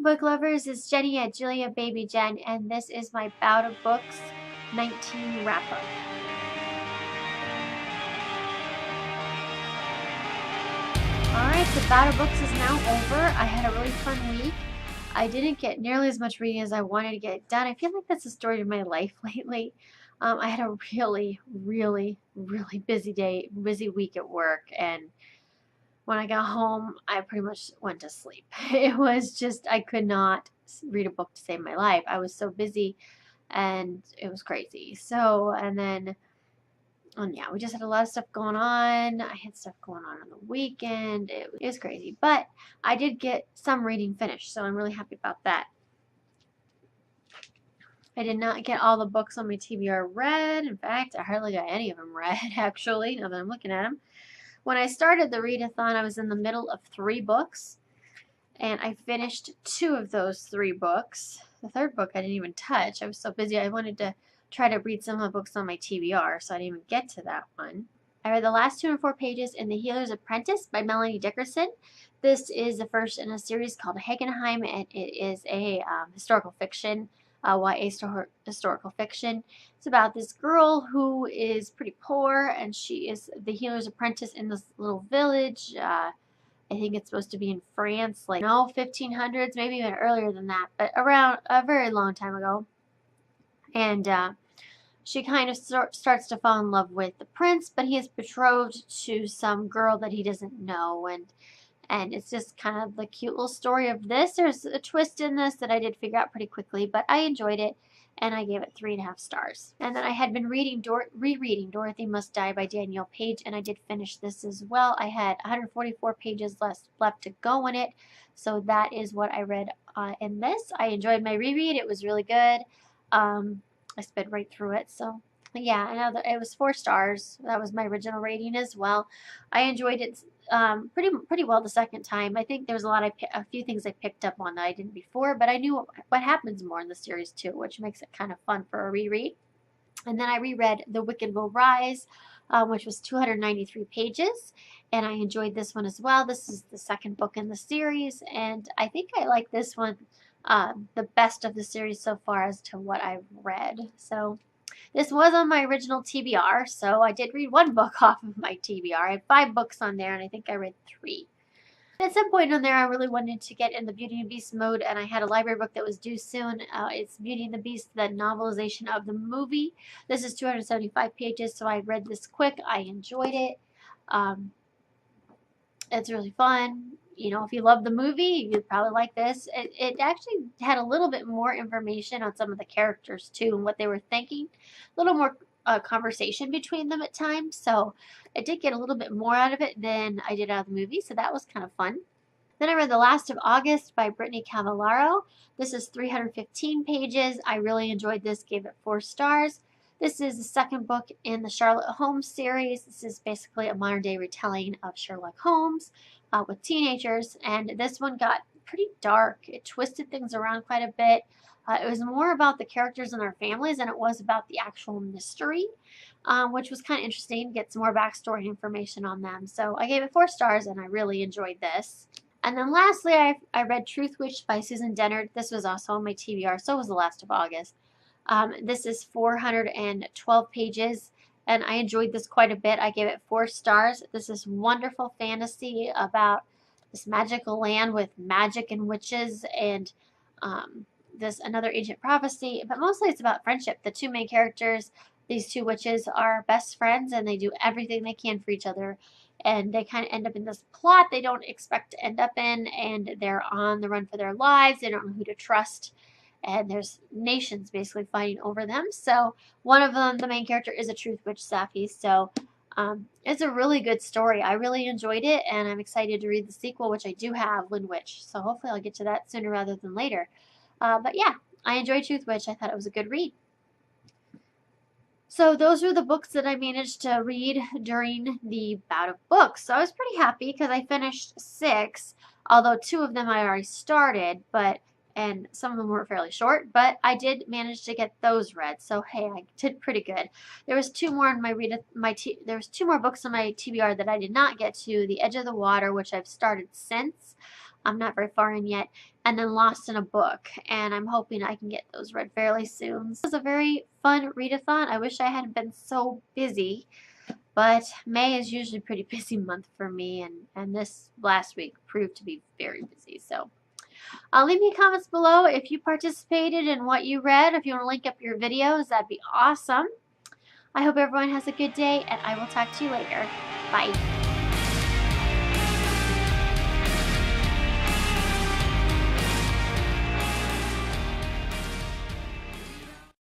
Book lovers, it's Jenny at Julia Baby Jen, and this is my Bout of Books 19 wrap-up. Alright, the Bout of Books is now over. I had a really fun week. I didn't get nearly as much reading as I wanted to get done. I feel like that's the story of my life lately. I had a really busy week at work, and when I got home, I pretty much went to sleep. It was just, I could not read a book to save my life. I was so busy, and it was crazy. So, and then, yeah, we just had a lot of stuff going on. I had stuff going on the weekend. It was crazy. But I did get some reading finished, so I'm really happy about that. I did not get all the books on my TBR read. In fact, I hardly got any of them read, actually, now that I'm looking at them. When I started the readathon, I was in the middle of 3 books, and I finished 2 of those 3 books. The 3rd book I didn't even touch. I was so busy. I wanted to try to read some of the books on my TBR, so I didn't even get to that one. I read the last 204 pages in The Healers Apprentice by Melanie Dickerson. This is the first in a series called Hagenheim, and it is a historical fiction. YA historical fiction. It's about this girl who is pretty poor, and she is the healer's apprentice in this little village. I think it's supposed to be in France, like, no, 1500s, maybe even earlier than that, but around a very long time ago. And she kind of starts to fall in love with the prince, but he is betrothed to some girl that he doesn't know, and it's just kind of the cute little story of this. There's a twist in this that I did figure out pretty quickly, but I enjoyed it, and I gave it 3.5 stars. And then I had been rereading Dorothy Must Die by Danielle Page, and I did finish this as well. I had 144 pages left to go in it, so that is what I read in this. I enjoyed my reread. It was really good. I sped right through it, so yeah, I know that it was 4 stars. That was my original rating as well. I enjoyed it pretty well the second time. I think there was a few things I picked up on that I didn't before, but I knew what happens more in the series too, which makes it kind of fun for a reread. And then I reread The Wicked Will Rise, which was 293 pages, and I enjoyed this one as well. This is the 2nd book in the series, and I think I like this one the best of the series so far as to what I've read. So this was on my original TBR, so I did read 1 book off of my TBR. I had 5 books on there, and I think I read 3. At some point on there, I really wanted to get in the Beauty and the Beast mode, and I had a library book that was due soon. It's Beauty and the Beast, the novelization of the movie. This is 275 pages, so I read this quick. I enjoyed it. It's really fun. You know, if you love the movie, you'd probably like this. It actually had a little bit more information on some of the characters, too, and what they were thinking. A little more conversation between them at times. So I did get a little bit more out of it than I did out of the movie. So that was kind of fun. Then I read The Last of August by Brittany Cavallaro. This is 315 pages. I really enjoyed this. Gave it 4 stars. This is the 2nd book in the Sherlock Holmes series. This is basically a modern-day retelling of Sherlock Holmes with teenagers, and this one got pretty dark. It twisted things around quite a bit. It was more about the characters and their families than it was about the actual mystery, which was kind of interesting. Get some more backstory information on them. So I gave it 4 stars, and I really enjoyed this. And then lastly, I read Truth Witch by Susan Dennard. This was also on my TBR, so was The Last of August. This is 412 pages, and I enjoyed this quite a bit. I gave it 4 stars. This is wonderful fantasy about this magical land with magic and witches, and this another ancient prophecy, but mostly it's about friendship. The 2 main characters, these 2 witches, are best friends, and they do everything they can for each other, and they kind of end up in this plot they don't expect to end up in, and they're on the run for their lives. They don't know who to trust, and there's nations basically fighting over them. So one of them, the main character, is a truth witch, Safi. So it's a really good story. I really enjoyed it, and I'm excited to read the sequel, which I do have, Lynn Witch. So hopefully I'll get to that sooner rather than later. But yeah, I enjoyed Truth Witch. I thought it was a good read. So those were the books that I managed to read during the Bout of Books. So I was pretty happy because I finished 6, although 2 of them I already started, and some of them were fairly short, but I did manage to get those read. So hey, I did pretty good. There was 2 more in there was 2 more books on my TBR that I did not get to. The Edge of the Water, which I've started since. I'm not very far in yet. and then lost in a book. And I'm hoping I can get those read fairly soon. This was a very fun readathon. I wish I hadn't been so busy. But May is usually a pretty busy month for me, and this last week proved to be very busy. So leave me comments below if you participated and what you read. If you want to link up your videos, that'd be awesome. I hope everyone has a good day, and I will talk to you later. Bye.